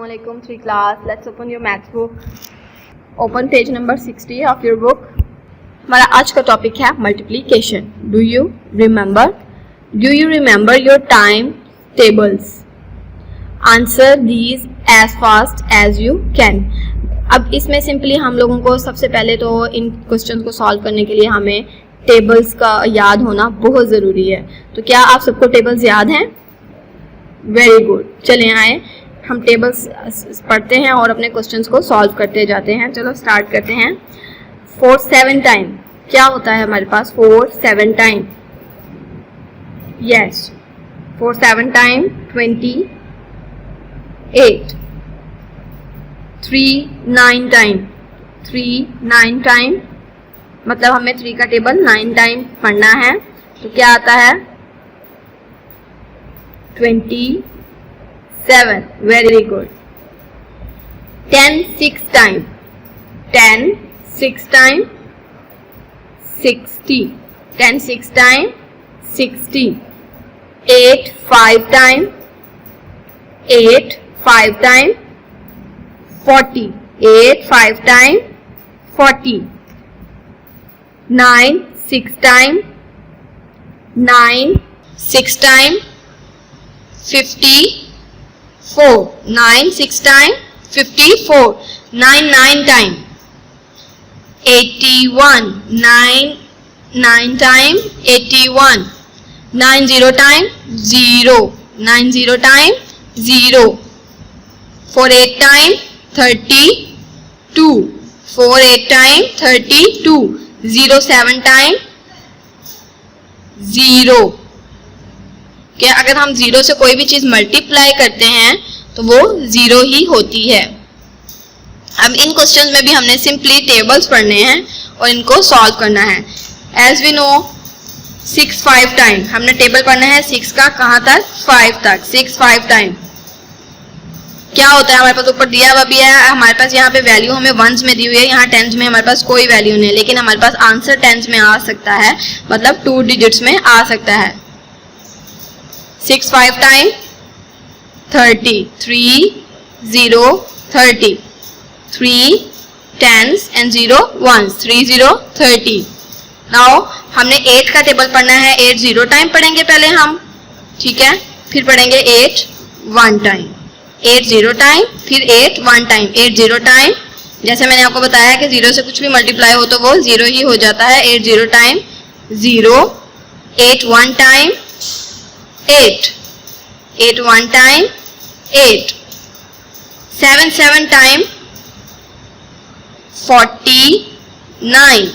Assalamualaikum 3 class. Let's open your maths book. Open page number 60 of your book. हमारा आज का topic है multiplication. Do you remember your time tables? Answer these as fast as you can. अब इसमें simply हम लोगों को सबसे पहले तो इन क्वेश्चन को सॉल्व करने के लिए हमें टेबल्स का याद होना बहुत ज़रूरी है. तो क्या आप सबको टेबल्स याद हैं? Very good. चले आए हम टेबल्स पढ़ते हैं और अपने क्वेश्चंस को सॉल्व करते जाते हैं. चलो स्टार्ट करते हैं. 4 7 टाइम क्या होता है हमारे पास? 4 7 time. Yes, 4 7 time 28. 3 9 time 3 9 time मतलब हमें 3 का टेबल 9 टाइम पढ़ना है. तो क्या आता है? 27. Very good. 10 6 time 10 6 time 60. 10 6 time 60. 8 5 time 8 5 time 40. 8 5 time 40. 9 6 time 9 6 time 54. 9 6 time 54. 9 9 time 81. 9 9 time 81. 9 0 time 0. 9 0 time 0. 4 8 time 32. 4 8 time 32. 0 7 time 0. कि अगर हम 0 से कोई भी चीज मल्टीप्लाई करते हैं तो वो 0 ही होती है. अब इन क्वेश्चन में भी हमने सिंपली टेबल्स पढ़ने हैं और इनको सॉल्व करना है. एज वी नो 6 5 टाइम हमने टेबल पढ़ना है 6 का कहाँ तक? 5 तक. 6 5 टाइम क्या होता है? हमारे पास ऊपर दिया हुआ भी है. हमारे पास यहाँ पे वैल्यू हमें वंस में दी हुई है, यहाँ टेंस में हमारे पास कोई वैल्यू नहीं है, लेकिन हमारे पास आंसर टेंस में आ सकता है, मतलब 2 डिजिट्स में आ सकता है. 6 5 time 30. 3 0 30. 3 10s and 0 1s. 3 0 30. Now हमने 8 का टेबल पढ़ना है. 8 0 टाइम पढ़ेंगे पहले हम, ठीक है. फिर पढ़ेंगे 8 1 टाइम. 8 0 टाइम फिर 8 1 टाइम. 8 0 टाइम जैसे मैंने आपको बताया कि 0 से कुछ भी मल्टीप्लाई हो तो वो 0 ही हो जाता है. 8 0 time 0. 8 1 time 8. 8 1 time 8. 7 7 time 49.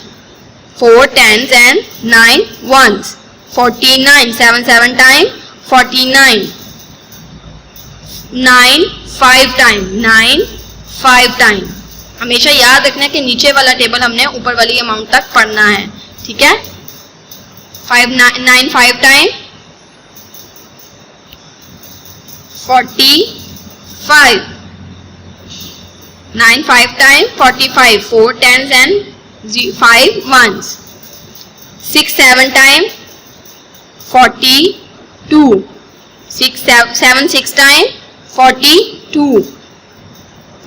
4 10s and 9 1s. 49. 7 7 time 49. 9 5 time 9 5 time. हमेशा याद रखना है कि नीचे वाला टेबल हमने ऊपर वाली अमाउंट तक पढ़ना है, ठीक है. 9 5 time 45. 9 5 time 45. 4 10s and 5 1s. 6 7 time 42. 7 6 time 42.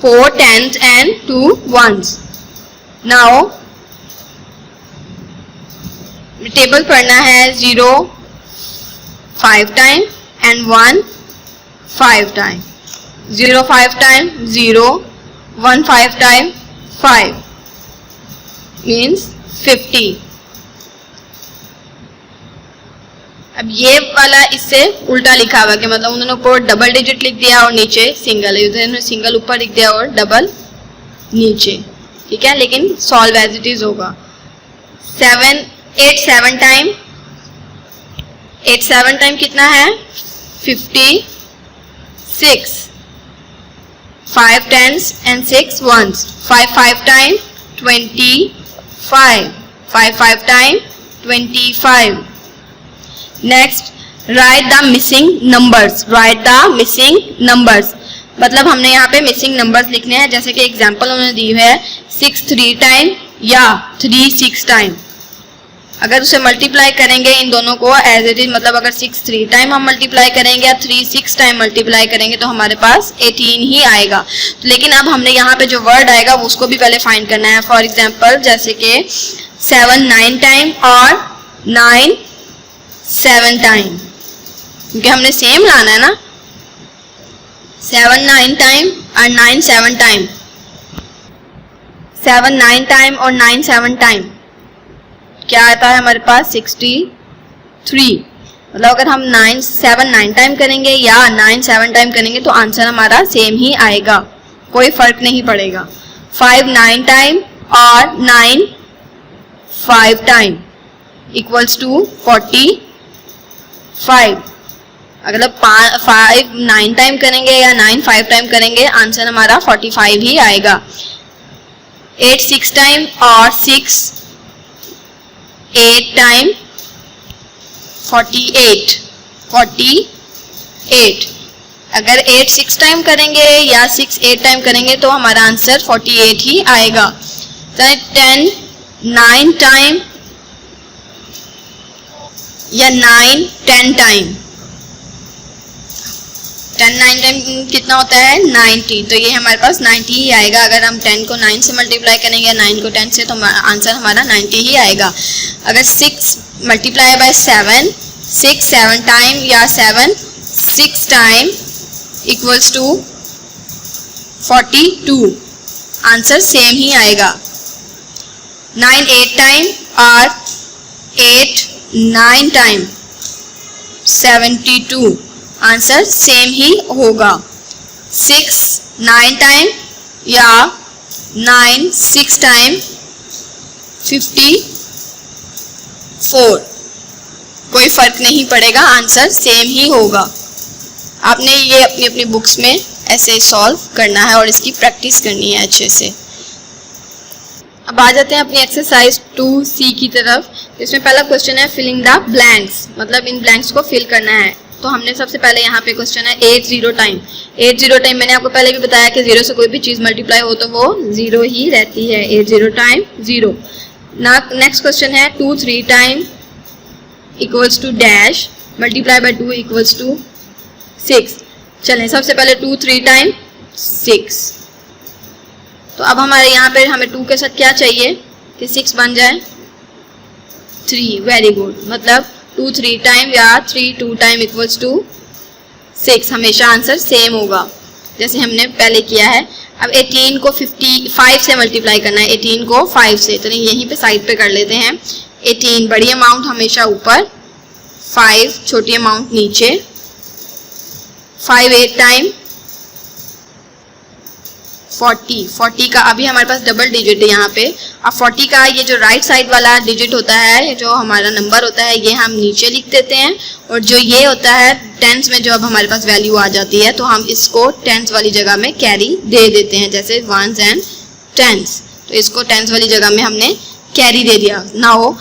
4 10s and 2 1s. Now table पढ़ना है 0 5 time and 1 5 time. 0 5 time 0. 1 5 time 5 means 50. अब ये वाला इससे उल्टा लिखा हुआ कि मतलब उन्होंने ऊपर डबल डिजिट लिख दिया और नीचे सिंगल है. उन्होंने सिंगल ऊपर लिख दिया और डबल नीचे, ठीक है. लेकिन सॉल्व एज इट इज होगा. 8 7 टाइम 8 7 टाइम कितना है? 56. 5 10s and 6 1s. 5 5 time 25. 5 5 time 25. Next right the missing numbers. Right the missing numbers मतलब हमने यहाँ पे मिसिंग नंबर्स लिखने हैं. जैसे कि एग्जांपल उन्होंने दी है 6 3 टाइम या 3 6 टाइम. अगर उसे मल्टीप्लाई करेंगे इन दोनों को एज इट इज, मतलब अगर 6 3 टाइम हम मल्टीप्लाई करेंगे या 3 6 टाइम मल्टीप्लाई करेंगे तो हमारे पास 18 ही आएगा। तो लेकिन अब हमने यहाँ पे जो वर्ड आएगा वो उसको भी पहले फाइंड करना है। फॉर एग्जाम्पल जैसे कि 7 9 टाइम और 9 7 टाइम, क्योंकि हमने सेम लाना है ना। 7 9 टाइम और 9 7 टाइम, 7 9 टाइम और 9 7 टाइम क्या आता है हमारे पास 63। मतलब अगर हम 9 7 9 टाइम करेंगे या 9 7 टाइम करेंगे तो आंसर हमारा सेम ही आएगा, कोई फर्क नहीं पड़ेगा। 5 9 टाइम और 9 5 टाइम इक्वल्स टू 45। अगर 5 9 टाइम करेंगे या 9 5 टाइम करेंगे आंसर हमारा 45 ही आएगा। 8 6 टाइम और 6 8 टाइम 48 48। अगर 8 6 टाइम करेंगे या 6 8 टाइम करेंगे तो हमारा आंसर 48 ही आएगा। 10 9 टाइम या 9 10 टाइम, 10 9 टाइम कितना होता है 90, तो ये हमारे पास 90 ही आएगा। अगर हम 10 को 9 से मल्टीप्लाई करेंगे या 9 को 10 से तो आंसर हमारा 90 ही आएगा। अगर 6 मल्टीप्लाई बाय 7 6 7 टाइम या 7 6 time equals to 42, answer same ही आएगा। 9 8 टाइम और 8 9 टाइम 72, आंसर सेम ही होगा। 6 9 टाइम या 9 6 टाइम 54, कोई फर्क नहीं पड़ेगा, आंसर सेम ही होगा। आपने ये अपनी अपनी बुक्स में ऐसे सॉल्व करना है और इसकी प्रैक्टिस करनी है अच्छे से। अब आ जाते हैं अपनी एक्सरसाइज 2C की तरफ। इसमें पहला क्वेश्चन है फिलिंग द ब्लैंक्स, मतलब इन ब्लैंक्स को फिल करना है। तो हमने सबसे पहले यहाँ पे क्वेश्चन है 8 0 टाइम। 8 0 टाइम मैंने आपको पहले भी बताया कि 0 से कोई भी चीज़ मल्टीप्लाई हो तो वो 0 ही रहती है। 8 0 टाइम 0। नेक्स्ट क्वेश्चन है 2 3 time equals to dash multiply by 2 equals to 6। चलें सबसे पहले 2 3 टाइम 6। तो अब हमारे यहाँ पे हमें 2 के साथ क्या चाहिए कि 6 बन जाए 3। वेरी गुड, मतलब 2 3 टाइम या 3 2 टाइम इक्वल्स टू 6, हमेशा आंसर सेम होगा जैसे हमने पहले किया है। अब 18 को 55 से मल्टीप्लाई करना है, 18 को 5 से, तो यहीं पे साइड पे कर लेते हैं। 18 बड़ी अमाउंट हमेशा ऊपर, 5 छोटी अमाउंट नीचे। 5 8 टाइम 40 का अभी हमारे पास डबल डिजिट है यहाँ पे। अब 40 का ये जो राइट साइड वाला डिजिट होता है, जो हमारा नंबर होता है, ये हम नीचे लिख देते हैं, और जो ये होता है टेंस में जो अब हमारे पास वैल्यू आ जाती है तो हम इसको टेंस वाली जगह में कैरी दे देते हैं, जैसे वंस एंड टेंस। तो इसको टेंस वाली जगह में हमने कैरी दे दिया। नाउ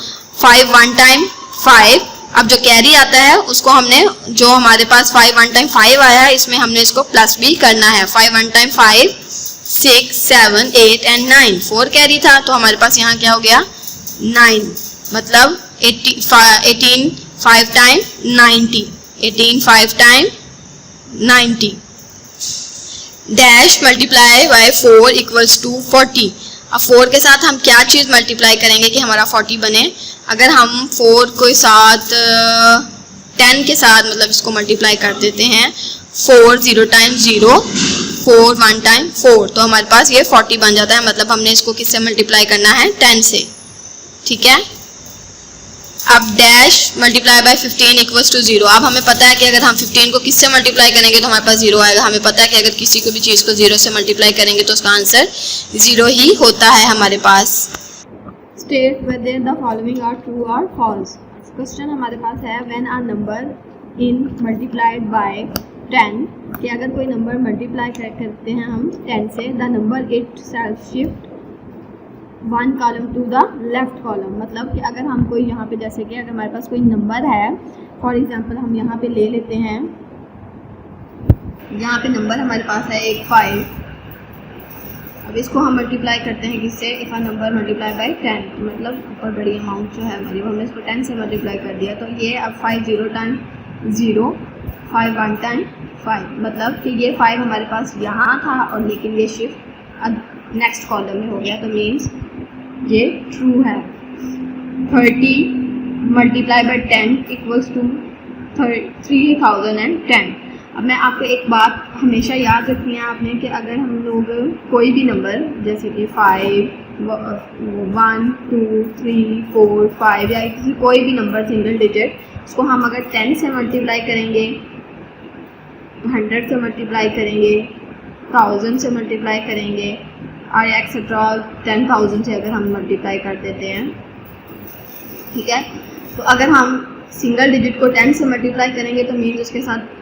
5 1 टाइम 5, अब जो कैरी आता है उसको हमने, जो हमारे पास 5 1 टाइम 5 आया है, इसमें हमने इसको प्लस भी करना है। 5 1 टाइम 5 6 7 8 एंड 9, 4 कैरी था तो हमारे पास यहाँ क्या हो गया 9, मतलब 18 5 time 90, 18 5 time 90। Dash multiply by 4 equals to 40। अब 4 के साथ हम क्या चीज़ मल्टीप्लाई करेंगे कि हमारा 40 बने। अगर हम 4 के साथ 10 के साथ मतलब इसको मल्टीप्लाई कर देते हैं, 4 0 टाइम 0, 4 1 टाइम 4, तो हमारे पास ये 40 बन जाता है। मतलब हमने इसको किससे मल्टीप्लाई करना है 10 से, ठीक है। अब dash multiply by 15 equals to 0। अब हमें पता है कि अगर हम 15 को किससे मल्टीप्लाई करेंगे तो हमारे पास 0 आएगा। हमें पता है कि अगर किसी को भी चीज़ को 0 से मल्टीप्लाई करेंगे तो उसका आंसर 0 ही होता है हमारे पास। State whether the following are true और फॉल्स। क्वेश्चन हमारे पास है when a number in multiplied by 10, कि अगर कोई नंबर मल्टीप्लाई करते हैं हम 10 से, the number it self shift 1 column to the left column. मतलब कि अगर हम कोई यहाँ पे, जैसे कि अगर हमारे पास कोई नंबर है, फॉर एग्जांपल हम यहाँ पे ले लेते हैं, यहाँ पे नंबर हमारे पास है 5। अब इसको हम मल्टीप्लाई करते हैं किससे, if a number multiply by 10, मतलब ऊपर बड़ी अमाउंट जो है हमारी वो हमने इसको 10 से मल्टीप्लाई कर दिया। तो ये अब 5 0 टाइम 0, 5 1 टाइम 5, मतलब कि ये 5 हमारे पास यहाँ था और लेकिन ये शिफ्ट अब नेक्स्ट कॉलम में हो गया, तो मीन्स ये ट्रू है। 30 मल्टीप्लाई बाय 10 इक्वल्स टू 3010। अब मैं आपको एक बात हमेशा याद रखनी है आपने कि अगर हम लोग कोई भी नंबर जैसे कि 5 1 2 3 4 5 या किसी कोई भी नंबर सिंगल डिजिट, इसको हम अगर 10 से मल्टीप्लाई करेंगे, 100 से मल्टीप्लाई करेंगे, 1000 से मल्टीप्लाई करेंगे और एक्सेट्रा 10,000 से अगर हम मल्टीप्लाई कर देते हैं, ठीक है। तो अगर हम सिंगल डिजिट को 10 से मल्टीप्लाई करेंगे तो मीन्स उसके साथ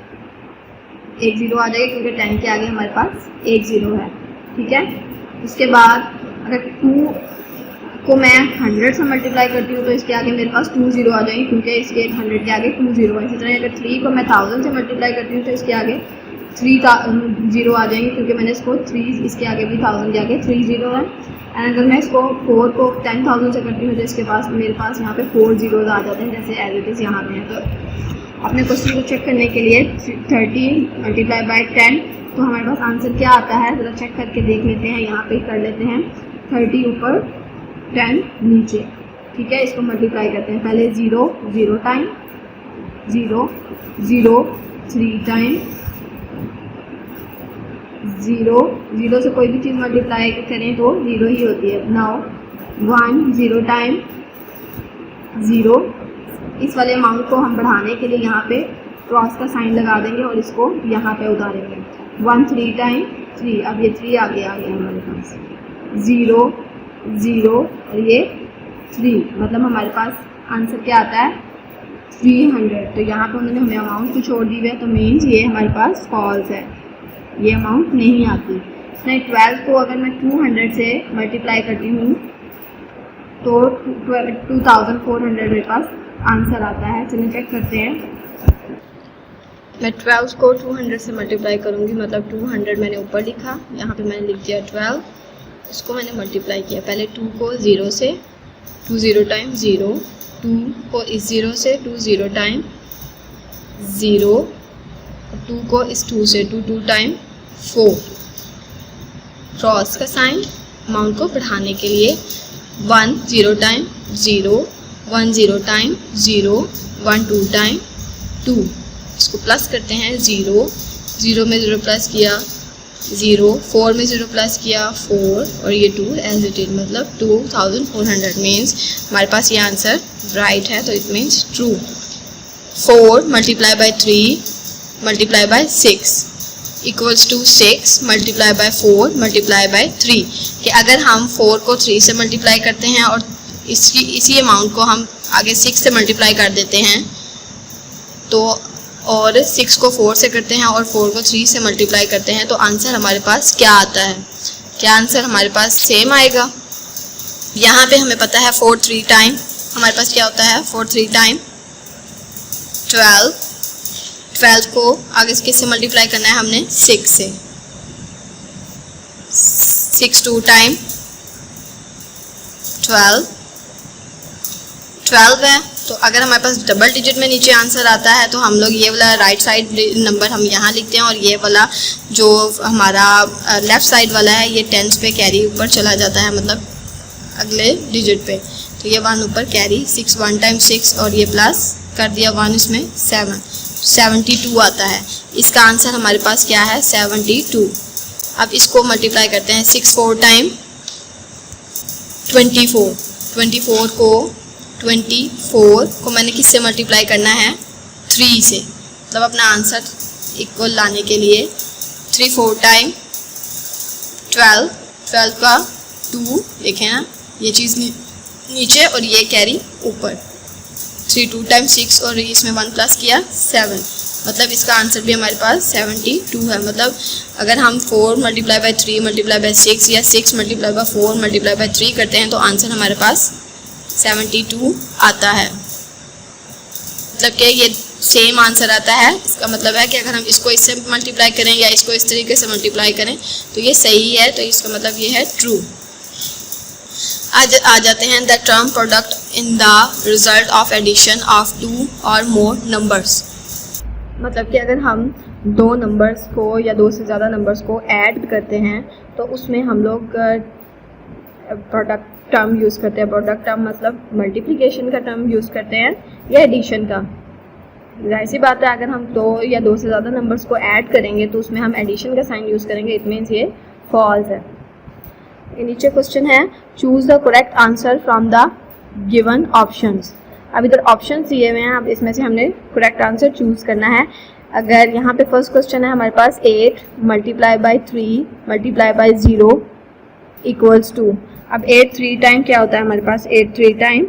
एक ज़ीरो आ जाएगा क्योंकि 10 के आगे हमारे पास एक ज़ीरो है, ठीक है। उसके बाद अगर 2 को मैं 100 से मल्टीप्लाई करती हूँ तो इसके आगे मेरे पास 2 ज़ीरो आ जाएंगे क्योंकि इसके 100 के आगे 2 ज़ीरो है। इसी तरह अगर 3 को मैं 1000 से मल्टीप्लाई करती हूँ तो इसके आगे 3 ज़ीरो आ जाएंगे क्योंकि मैंने इसको 3 इसके आगे भी 1000 के आगे 3 ज़ीरो है। एंड अगर मैं इसको 4 को 10,000 से करती हूँ तो इसके पास मेरे पास यहाँ पे 4 ज़ीरोज़ आ जाते हैं जैसे एज इट इज़ यहाँ पे हैं। तो अपने क्वेश्चन को चेक करने के लिए 30 मल्टीप्लाई बाय 10, तो हमारे पास आंसर क्या आता है ज़रा चेक करके देख लेते हैं। यहाँ पे कर लेते हैं 30 ऊपर 10 नीचे, ठीक है। इसको मल्टीप्लाई करते हैं, पहले 0 0 टाइम 0 0 3 टाइम 0 0 से कोई भी चीज़ मल्टीप्लाई करें तो 0 ही होती है। नाउ 1 0 टाइम 0, इस वाले अमाउंट को हम बढ़ाने के लिए यहाँ पे क्रॉस का साइन लगा देंगे और इसको यहाँ पे उतारेंगे। 1 3 टाइम 3, अब ये 3 आगे आ गया हमारे पास, 0 0 और ये 3, मतलब हमारे पास आंसर क्या आता है 300। तो यहाँ पे उन्होंने हमें अमाउंट कुछ और दी हुई है तो मीन्स ये हमारे पास फॉल्स है, ये अमाउंट नहीं आती। नहीं, 12 को अगर मैं 200 से मल्टीप्लाई करती हूँ तो 2400 मेरे पास आंसर आता है। चलिए चेक करते हैं। मैं 12 को 200 से मल्टीप्लाई करूँगी, मतलब 200 मैंने ऊपर लिखा, यहाँ पे मैंने लिख दिया 12, इसको मैंने मल्टीप्लाई किया। पहले 2 को 0 से 2 0 टाइम 0, 2 को इस 0 से 2 0 टाइम 0, 2 को इस 2 से 2 2 टाइम 4, क्रॉस का साइन अमाउंट को बढ़ाने के लिए 1 0 टाइम 0, 1 0 टाइम 0, 1 2 टाइम 2, इसको प्लस करते हैं 0 0 में 0 प्लस किया 0, 4 में 0 प्लस किया 4 और ये 2 एज इट इज, मतलब 2400 मीन्स हमारे पास ये आंसर राइट है। तो it means true. 4 multiply by 3 multiply by 6 equals to 6 multiply by 4 multiply by 3, कि अगर हम 4 को 3 से मल्टीप्लाई करते हैं और इसी अमाउंट को हम आगे 6 से मल्टीप्लाई कर देते हैं तो, और 6 को 4 से करते हैं और 4 को 3 से मल्टीप्लाई करते हैं तो आंसर हमारे पास क्या आता है, क्या आंसर हमारे पास सेम आएगा। यहाँ पे हमें पता है 4 3 टाइम हमारे पास क्या होता है 4 3 टाइम 12 को आगे किससे मल्टीप्लाई करना है हमने 6 से, 6 2 टाइम 12 है। तो अगर हमारे पास डबल डिजिट में नीचे आंसर आता है तो हम लोग ये वाला राइट साइड नंबर हम यहाँ लिखते हैं और ये वाला जो हमारा लेफ़्ट साइड वाला है ये टेंस पे कैरी ऊपर चला जाता है, मतलब अगले डिजिट पे। तो ये 1 ऊपर कैरी 6 1 टाइम 6 और ये प्लस कर दिया 1 इसमें 7, 72 आता है। इसका आंसर हमारे पास क्या है 72। अब इसको मल्टीप्लाई करते हैं 6 4 टाइम 24 को मैंने किससे मल्टीप्लाई करना है 3 से, मतलब अपना आंसर इक्वल लाने के लिए 3 4 टाइम 12 का 2 देखें ना, ये चीज़ नीचे और ये कैरी ऊपर, 3 2 टाइम 6 और इसमें 1 प्लस किया 7, मतलब इसका आंसर भी हमारे पास 72 है। मतलब अगर हम 4 मल्टीप्लाई बाय 3 मल्टीप्लाई बाय 6 या 6 मल्टीप्लाई बाय 4 मल्टीप्लाई बाय 3 करते हैं तो आंसर हमारे पास 72 आता है। मतलब कि ये सेम आंसर आता है। इसका मतलब है कि अगर हम इसको इससे मल्टीप्लाई करें या इसको इस तरीके से मल्टीप्लाई करें तो ये सही है, तो इसका मतलब ये है ट्रू। आज आ जाते हैं the term product in the result of addition of 2 और मोर नंबर्स। मतलब कि अगर हम दो नंबर्स को या दो से ज़्यादा नंबर्स को ऐड करते हैं तो उसमें हम लोग प्रोडक्ट टर्म यूज़ करते हैं। प्रोडक्ट टर्म मतलब मल्टीप्लिकेशन का टर्म यूज़ करते हैं या एडिशन का। जाहिर सी बात है, अगर हम दो या दो से ज़्यादा नंबर्स को ऐड करेंगे तो उसमें हम एडिशन का साइन यूज़ करेंगे। इट मीन्स ये फॉल्स है। नीचे क्वेश्चन है choose the correct answer from the given options. अब इधर ऑप्शन दिए हुए हैं, अब इसमें से हमने करेक्ट आंसर चूज करना है। अगर यहाँ पे फर्स्ट क्वेश्चन है हमारे पास 8 multiply by 3 multiply by 0 equals to. अब 8 3 टाइम क्या होता है हमारे पास, 8 3 time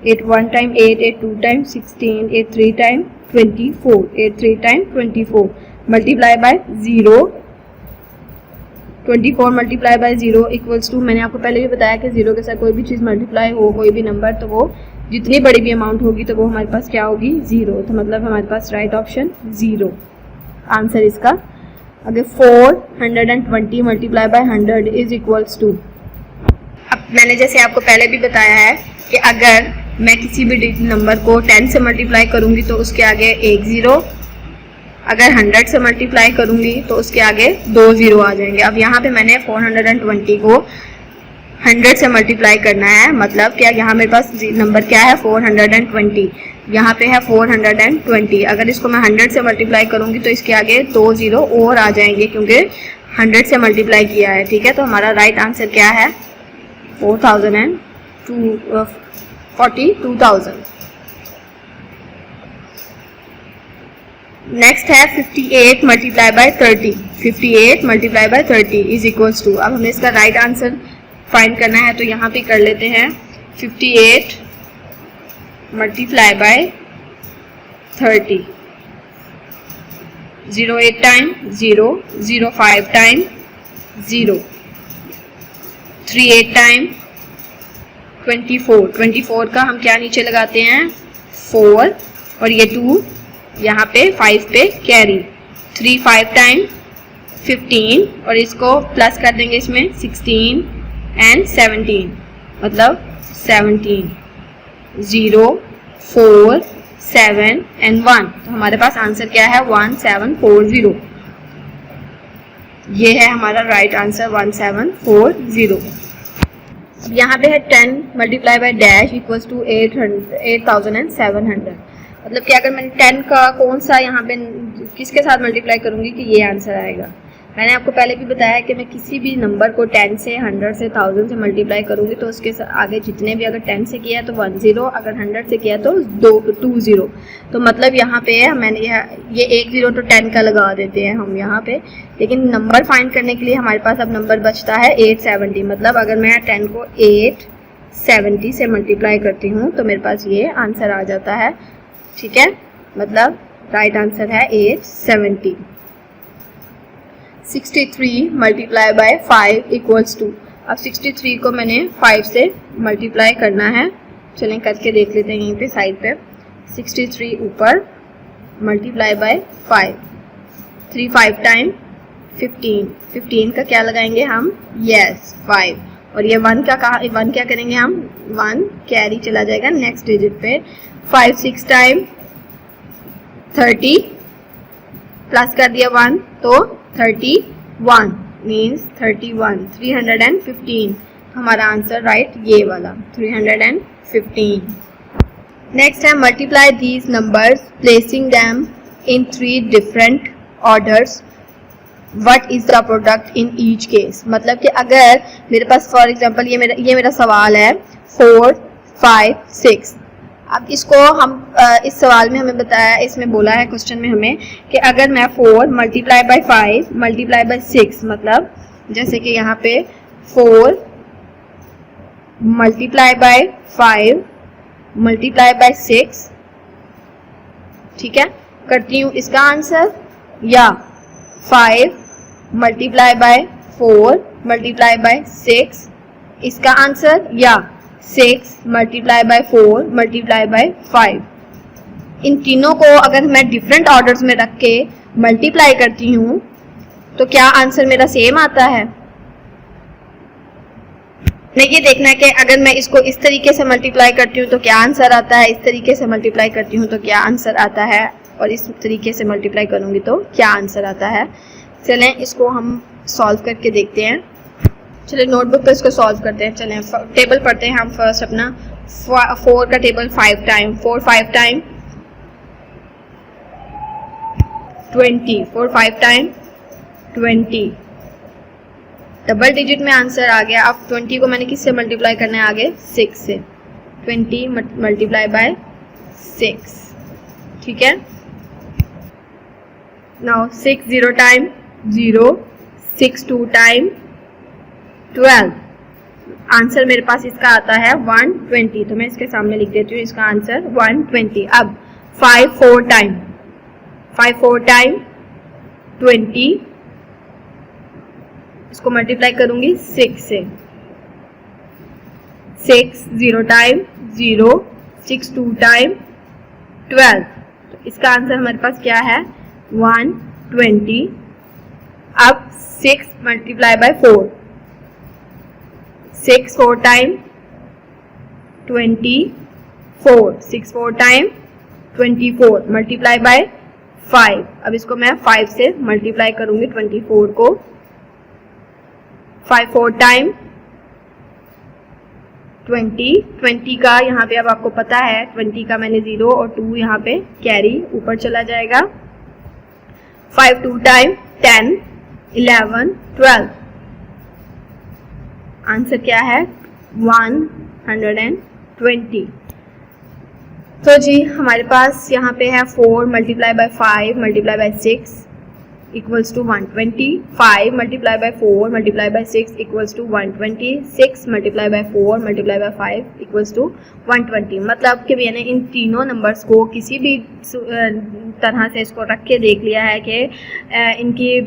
8 1 time 8 8 2 time 16 8 3 time 24 8 3 time 24 multiply by 0 24 multiply by 0 equals to. मैंने आपको पहले भी बताया कि 0 के साथ कोई भी चीज़ मल्टीप्लाई हो, कोई भी नंबर, तो वो जितनी बड़ी भी अमाउंट होगी तो वो हमारे पास क्या होगी, 0। तो मतलब हमारे पास राइट ऑप्शन 0 आंसर इसका। अगर 420 multiply by 100 is equals to. अब मैंने जैसे आपको पहले भी बताया है कि अगर मैं किसी भी नंबर को 10 से मल्टीप्लाई करूँगी तो उसके आगे एक 0, अगर 100 से मल्टीप्लाई करूँगी तो उसके आगे 2 0 आ जाएंगे। अब यहाँ पे मैंने 420 को 100 से मल्टीप्लाई करना है, मतलब क्या यहाँ मेरे पास नंबर क्या है 420, यहाँ पे है 420। अगर इसको मैं 100 से मल्टीप्लाई करूँगी तो इसके आगे 2 0 और आ जाएंगे क्योंकि 100 से मल्टीप्लाई किया है। ठीक है, तो हमारा राइट आंसर क्या है 42,000। नेक्स्ट है 58 multiply by 30। 58 multiply by 30 is equals to. अब हमें इसका राइट आंसर फाइंड करना है, तो यहाँ पे कर लेते हैं 58 multiply by 30। 0 8 time 0, 0 5 time 0, 3 8 time 24। 24 का हम क्या नीचे लगाते हैं 4 और ये 2 यहाँ पे 5 पे कैरी। 3 5 टाइम 15 और इसको प्लस कर देंगे इसमें 16 एंड 17, मतलब 17। 0 4 7 एंड 1, तो हमारे पास आंसर क्या है 1740। ये है हमारा राइट आंसर 1740। अब यहाँ पे है 10 multiply by dash equals to 8700। मतलब कि अगर मैंने 10 का कौन सा यहाँ पे किसके साथ मल्टीप्लाई करूँगी कि ये आंसर आएगा। मैंने आपको पहले भी बताया कि मैं किसी भी नंबर को 10 से 100 से 1000 से मल्टीप्लाई करूँगी तो उसके आगे जितने भी, अगर 10 से किया तो 1 0, अगर 100 से किया तो 2 0। तो मतलब यहाँ पे है मैंने ये 1 0 तो 10 का लगा देते हैं हम यहाँ पे। लेकिन नंबर फाइंड करने के लिए हमारे पास अब नंबर बचता है 870। मतलब अगर मैं 10 को 870 से मल्टीप्लाई करती हूँ तो मेरे पास ये आंसर आ जाता है। ठीक है, मतलब राइट आंसर है 870। 63 मल्टीप्लाई बाय 5 इक्वल्स टू। अब 63 को मैंने 5 से मल्टीप्लाई करना है, चलें करके देख लेते हैं। यहीं पे साइड पे 63 ऊपर मल्टीप्लाई बाय 5, 3 5 टाइम 15। 15 का क्या लगाएंगे हम, यस 5। और ये 1 का कहा, 1 क्या करेंगे हम, 1 कैरी चला जाएगा नेक्स्ट डिजिट पे। 5 6 टाइम 30 प्लस कर दिया 1 तो 31 मीन्स 31, 315। हमारा आंसर राइट ये वाला 315। नेक्स्ट है multiply these numbers placing them in 3 different orders, what is the product in each case. मतलब कि अगर मेरे पास फॉर एग्जांपल ये मेरा सवाल है 4 5 6। अब इसको हम इस सवाल में हमें बताया, इसमें बोला है क्वेश्चन में हमें कि अगर मैं 4 मल्टीप्लाई बाई 5 मल्टीप्लाई बाई 6, मतलब जैसे कि यहाँ पे 4 मल्टीप्लाई बाई 5 मल्टीप्लाई बाई 6, ठीक है, करती हूँ इसका आंसर, या 5 मल्टीप्लाई बाई 4 मल्टीप्लाई बाई 6 इसका आंसर, या 6 मल्टीप्लाई बाई 4 मल्टीप्लाई बाई 5। इन तीनों को अगर मैं डिफरेंट ऑर्डर्स में रख के मल्टीप्लाई करती हूँ तो क्या आंसर मेरा सेम आता है? मैं ये देखना है कि अगर मैं इसको इस तरीके से मल्टीप्लाई करती हूँ तो क्या आंसर आता है, इस तरीके से मल्टीप्लाई करती हूँ तो क्या आंसर आता है, और इस तरीके से मल्टीप्लाई करूँगी तो क्या आंसर आता है। चलें इसको हम सॉल्व करके देखते हैं। चलिए नोटबुक पे इसको सॉल्व करते हैं। चलें टेबल पढ़ते हैं हम फर्स्ट अपना 4 का table 5 time 4 5 time 20 4 5 time 20 double digit में आंसर आ गया। अब 20 को मैंने किससे मल्टीप्लाई करना है आगे 6 से 20 मल्टीप्लाई बाय 6 ठीक है। नाउ 6 0 टाइम 0 6 2 टाइम 12 आंसर मेरे पास इसका आता है 120 तो मैं इसके सामने लिख देती हूँ इसका आंसर 120। अब 5 4 टाइम 20 इसको मल्टीप्लाई करूंगी 6 से 6 0 टाइम 0 6 2 टाइम 12 तो इसका आंसर हमारे पास क्या है 120। अब 6 multiply by 4 6 4 time 24 6 4 time 24 multiply by 5। अब इसको मैं 5 से मल्टीप्लाई करूंगी 24 को 5 4 टाइम 20 का यहाँ पे अब आपको पता है 20 का मैंने 0 और 2 यहाँ पे कैरी ऊपर चला जाएगा। 5 2 टाइम 10 11 12 आंसर क्या है 120। तो जी हमारे पास यहाँ पे है 4 multiply by 5 multiply by 6 equals to 120 5 multiply by 4 multiply by 6 equals to 120 6 multiply by 4 multiply by 5 equals to 120। मतलब कि मैंने इन तीनों नंबर्स को किसी भी तरह से इसको रख के देख लिया है कि इनकी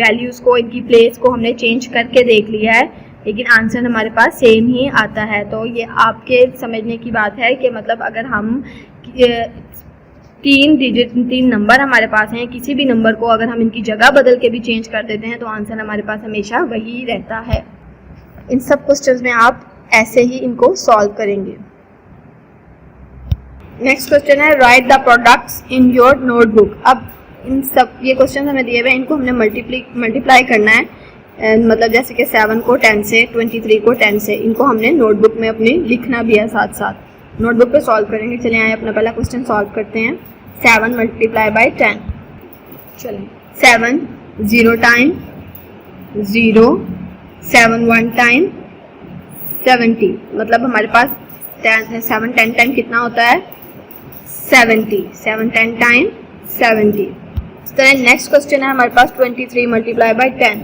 वैल्यूज़ को इनकी प्लेस को हमने चेंज करके देख लिया है, लेकिन आंसर हमारे पास सेम ही आता है। तो ये आपके समझने की बात है कि मतलब अगर हम 3 नंबर हमारे पास हैं, किसी भी नंबर को अगर हम इनकी जगह बदल के भी चेंज कर देते हैं तो आंसर हमारे पास हमेशा वही रहता है। इन सब क्वेश्चंस में आप ऐसे ही इनको सॉल्व करेंगे। नेक्स्ट क्वेश्चन है right the products in your notebook. अब इन सब ये क्वेश्चन हमें दिए हुए हैं, इनको हमने मल्टीप्लाई करना है। मतलब जैसे कि 7 को 10 से 23 को 10 से, इनको हमने नोटबुक में अपने लिखना भी है साथ साथ। नोटबुक पे सॉल्व करेंगे। चलिए आए अपना पहला क्वेश्चन सॉल्व करते हैं। 7 मल्टीप्लाई बाय 10। चलिए 7 0 टाइम 0 7 1 टाइम 70 मतलब हमारे पास 7 10 टाइम कितना होता है 70 7 10 टाइम 70। इस तरह नेक्स्ट क्वेश्चन है हमारे पास 23 multiply by 10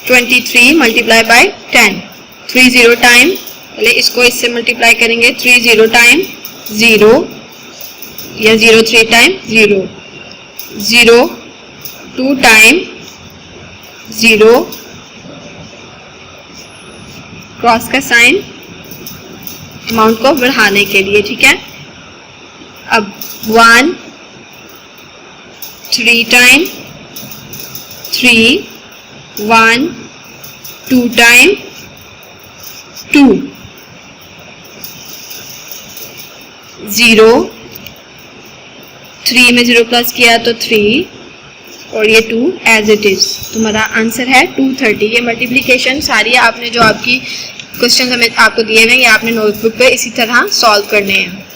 23 multiply by 10 3 0 time पहले इसको इससे मल्टीप्लाई करेंगे 3 0 टाइम 0 या 0 3 टाइम 0 0 2 टाइम 0 क्रॉस का साइन अमाउंट को बढ़ाने के लिए, ठीक है। अब 1 3 टाइम 3 1 2 टाइम 2 0 3 में 0 प्लस किया तो 3 और ये 2 एज इट इज। तुम्हारा आंसर है 230। ये मल्टीप्लिकेशन सारी आपने जो आपकी क्वेश्चन हमें आपको दिए हुए हैं ये आपने नोटबुक पे इसी तरह सॉल्व करने हैं।